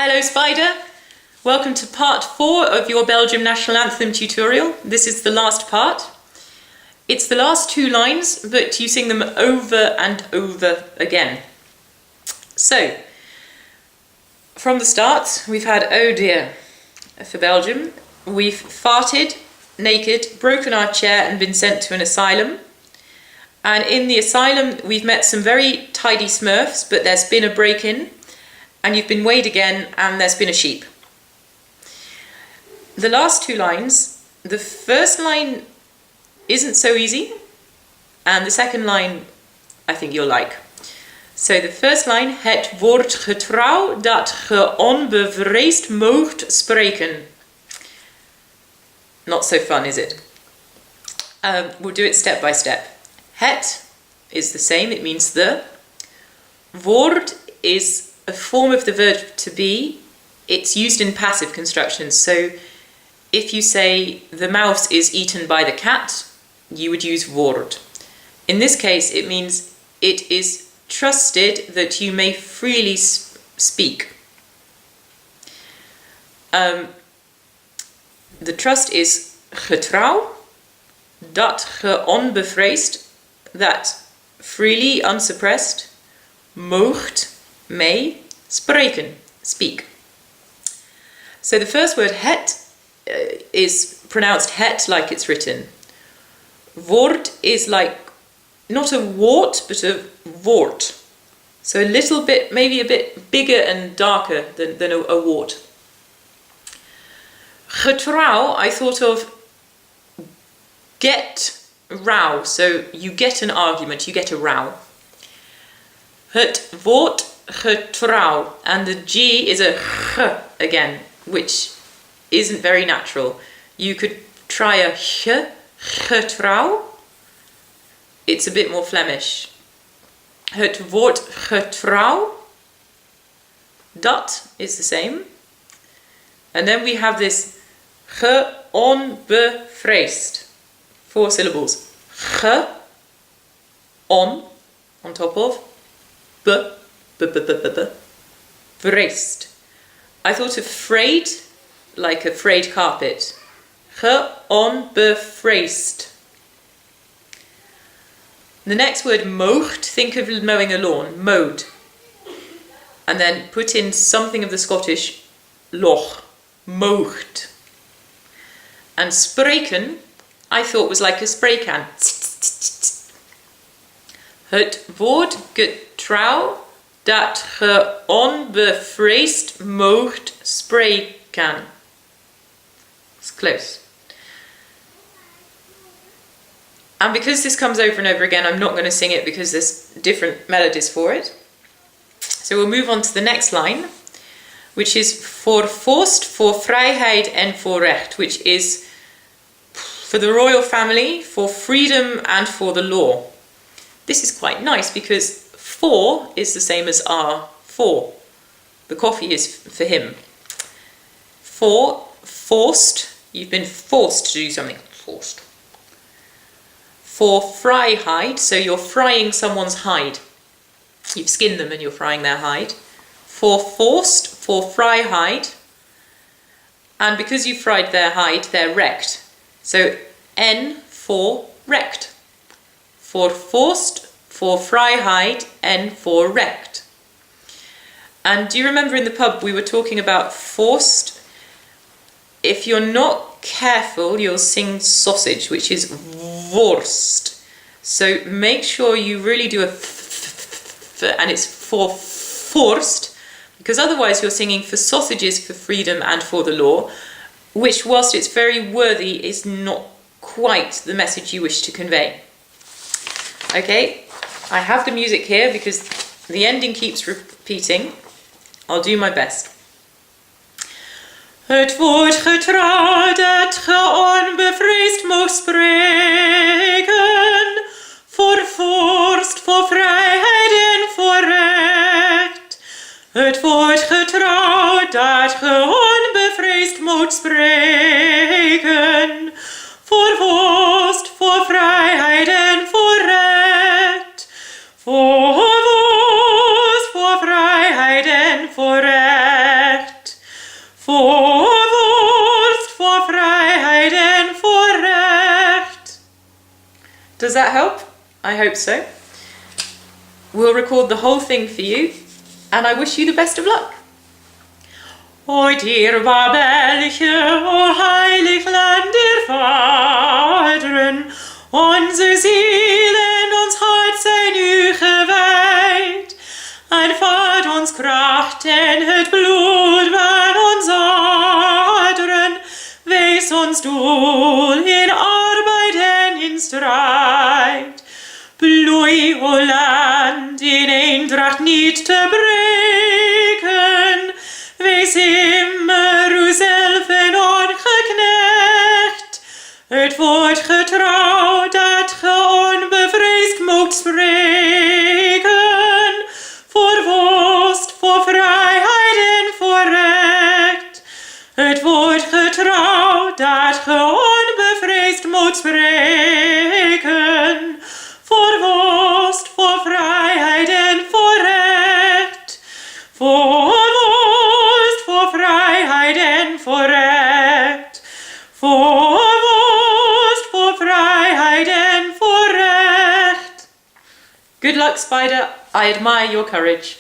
Hello Spider! Welcome to part 4 of your Belgian National Anthem tutorial. This is the last part. It's the last 2 lines, but you sing them over and over again. So, from the start, we've had oh dear for Belgium. We've farted, naked, broken our chair and been sent to an asylum. And in the asylum, we've met some very tidy smurfs, but there's been a break-in. And you've been weighed again, and there's been a sheep. The last 2 lines, the first line isn't so easy, and the second line I think you'll like. So the first line, het wordt getrouw dat ge on-buh-fraysd moogt spreken. Not so fun, is it? We'll do it step by step. Het is the same, it means the. Woord is a form of the verb to be. It's used in passive constructions. So if you say the mouse is eaten by the cat, you would use woord. In this case, it means it is trusted that you may freely speak. The trust is getrouw, dat ge on-buh-fraysd, that freely, unsuppressed, moogt, may, spreken, speak. So the first word, het, is pronounced het like it's written. Woord is like, not a wart, but a woord. So a little bit, maybe a bit bigger and darker than a wart. Getrouw, I thought of get row. So you get an argument, you get a row. Het woord getrouw, and the G is a g again, which isn't very natural. You could try a g, getrouw. It's a bit more Flemish. Het woord getrouw, dat is the same. And then we have this geh-on-buh-fraysd. 4 syllables. Ge, on top of, fraysd. I thought of frayed, like a frayed carpet. Huh-on-buh-fraysd. The next word, moogt, think of mowing a lawn, mowed. And then put in something of the Scottish loch, moogt. And spreken, I thought was like a spray can. Het woord getrouw dat ge on-buh-fraysd moogt spreken. It's close. And because this comes over and over again, I'm not going to sing it because there's different melodies for it. So we'll move on to the next line, which is voor vorst, voor vrijheid en voor recht, which is for the royal family, for freedom and for the law. This is quite nice because for is the same as for. The coffee is for him. For forced, you've been forced to do something. Forced. For fry-hide, so you're frying someone's hide. You've skinned them and you're frying their hide. For forced, for fry-hide. And because you fried their hide, they're wrecked. So N for wrecked. For forced, for fry-hide, and for wrecked. And do you remember in the pub we were talking about forced? If you're not careful, you'll sing sausage, which is vorst. So make sure you really do a and it's for forced, because otherwise you're singing for sausages, for freedom and for the law, which whilst it's very worthy is not quite the message you wish to convey. Okay, I have the music here because the ending keeps repeating. I'll do my best. Het wordt getrouw dat ge on-buh-fraysd moogt spreken, voor vorst, voor vrijheid en voor recht. Het wordt getrouw dat ge on-buh-fraysd moogt spreken, voor vorst, voor vrijheid en voor recht. Voor vorst, voor vrijheid en voor recht. Does that help? I hope so. We'll record the whole thing for you, and I wish you the best of luck. O dierbaar België, o heilig land der vaad'ren, onze ziel en ons hart zijn u gewijd. Aanvaard ons kracht en het bloed van ons aad'ren, wees ons doel in arbeid en in strijd. Bloei, o land, in ain-dracked niet te breken, wees im-mer uzelf en on-guh-knecked. Het woord getrouw dat ge-on-buh-fraysd moogt spreken, voor vorst, voor vrijheid en voor recht. Het woord getrouw dat ge-on-buh-fraysd moogt spreken, voor vorst, voor vrijheid en voor recht. Voor vorst, voor vrijheid en voor recht. Voor vorst, voor vrijheid en voor recht. Good luck, Spider. I admire your courage.